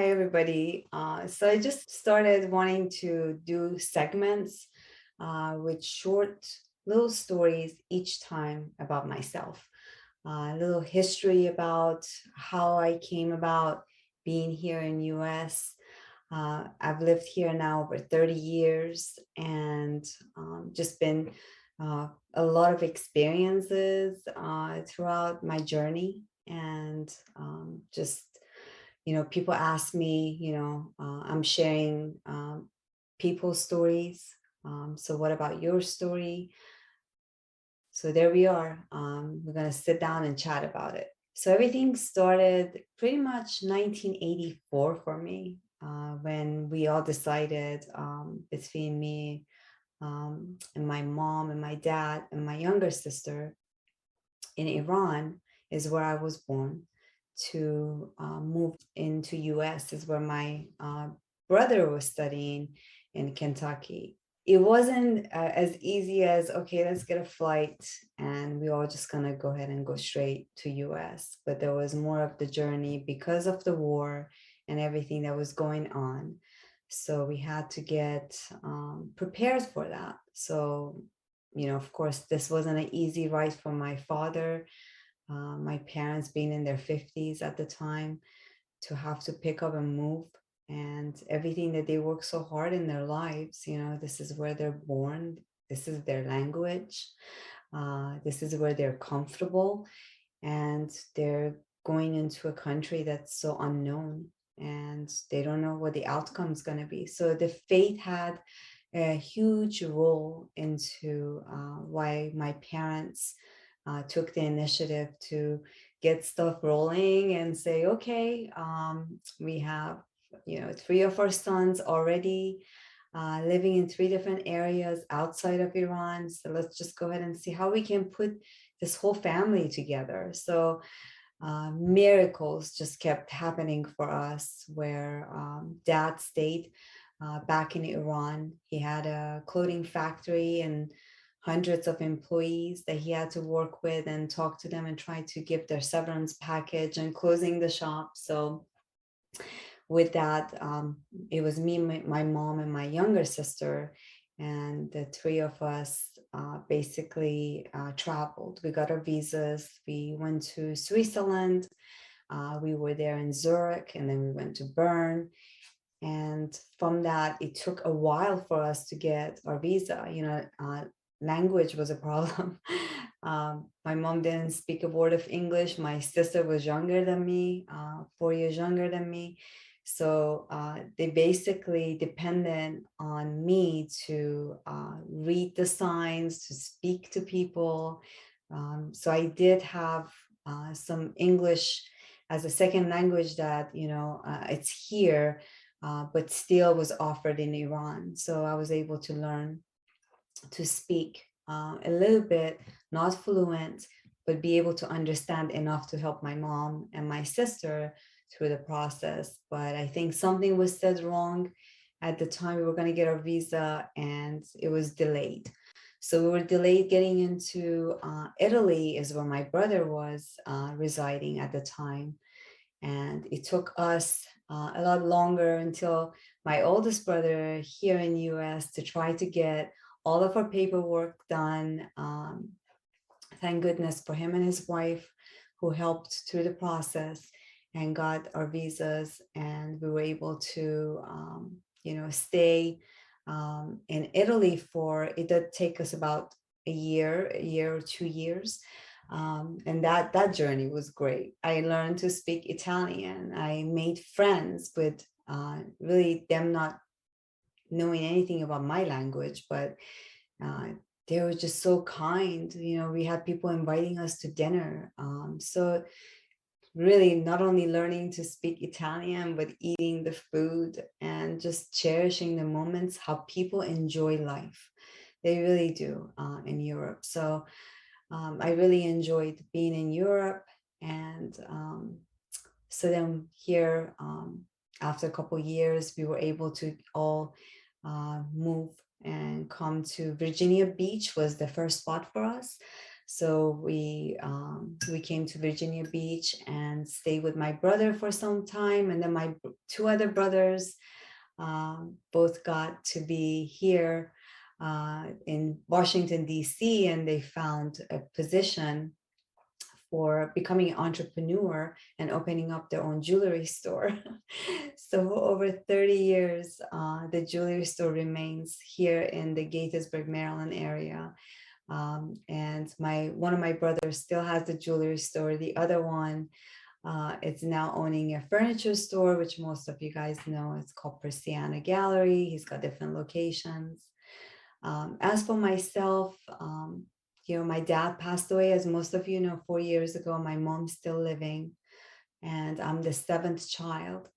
Hi, everybody. So I just started wanting to do segments with short little stories each time about myself. A little history about how I came about being here in US. I've lived here now over 30 years and just been a lot of experiences throughout my journey and just people ask me, I'm sharing people's stories. So, what about your story? So, there we are. We're going to sit down and chat about it. So, everything started pretty much 1984 for me when we all decided between me and my mom and my dad and my younger sister in Iran is where I was born to move into US is where my brother was studying in Kentucky. It wasn't as easy as, okay, let's get a flight and we all just gonna go ahead and go straight to US. But there was more of the journey because of the war and everything that was going on. So we had to get prepared for that. So, of course, this wasn't an easy ride for my father, my parents being in their 50s at the time, to have to pick up and move and everything that they work so hard in their lives. This is where they're born, this is their language, this is where they're comfortable, and they're going into a country that's so unknown and they don't know what the outcome is going to be. So the faith had a huge role into why my parents took the initiative to get stuff rolling and say, okay, we have, three of our sons already living in three different areas outside of Iran. So let's just go ahead and see how we can put this whole family together. So miracles just kept happening for us where dad stayed back in Iran. He had a clothing factory and hundreds of employees that he had to work with and talk to them and try to give their severance package and closing the shop. So with that, it was me, my mom, and my younger sister, and the three of us basically traveled. We got our visas. We went to Switzerland. We were there in Zurich, and then we went to Bern. And from that, it took a while for us to get our visa. Language was a problem. My mom didn't speak a word of English. My sister was younger than me, 4 years younger than me. So they basically depended on me to read the signs, to speak to people. So I did have some English as a second language that, it's here, but still was offered in Iran. So I was able to learn to speak a little bit, not fluent, but be able to understand enough to help my mom and my sister through the process. But I think something was said wrong at the time we were going to get our visa, and it was delayed. So we were delayed getting into Italy, is where my brother was residing at the time. And it took us a lot longer until my oldest brother here in the US to try to get all of our paperwork done. Thank goodness for him and his wife who helped through the process and got our visas, and we were able to, stay in Italy for, it did take us about a year or 2 years. And that journey was great. I learned to speak Italian. I made friends with really them not knowing anything about my language, but they were just so kind. We had people inviting us to dinner. So really not only learning to speak Italian, but eating the food and just cherishing the moments, how people enjoy life. They really do in Europe. So I really enjoyed being in Europe. And so then here, after a couple of years, we were able to all move and come to Virginia Beach was the first spot for us. So we came to Virginia Beach and stayed with my brother for some time, and then my two other brothers both got to be here in Washington D.C., and they found a position for becoming an entrepreneur and opening up their own jewelry store. So over 30 years, the jewelry store remains here in the Gaithersburg, Maryland area. And my one of my brothers still has the jewelry store. The other one is now owning a furniture store, which most of you guys know. It's called Persiana Gallery. He's got different locations. As for myself, my dad passed away, as most of you know, 4 years ago. My mom's still living, and I'm the seventh child,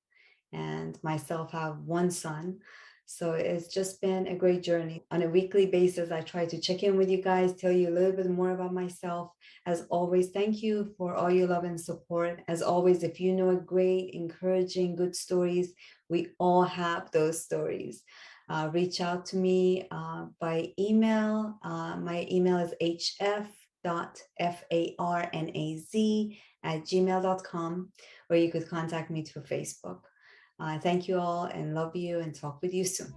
and myself have one son. So it's just been a great journey. On a weekly basis, I try to check in with you guys, tell you a little bit more about myself. As always, thank you for all your love and support. As always, if you know a great, encouraging, good stories, we all have those stories. Reach out to me by email. My email is hf.farnaz@gmail.com, or you could contact me through Facebook. Thank you all and love you, and talk with you soon.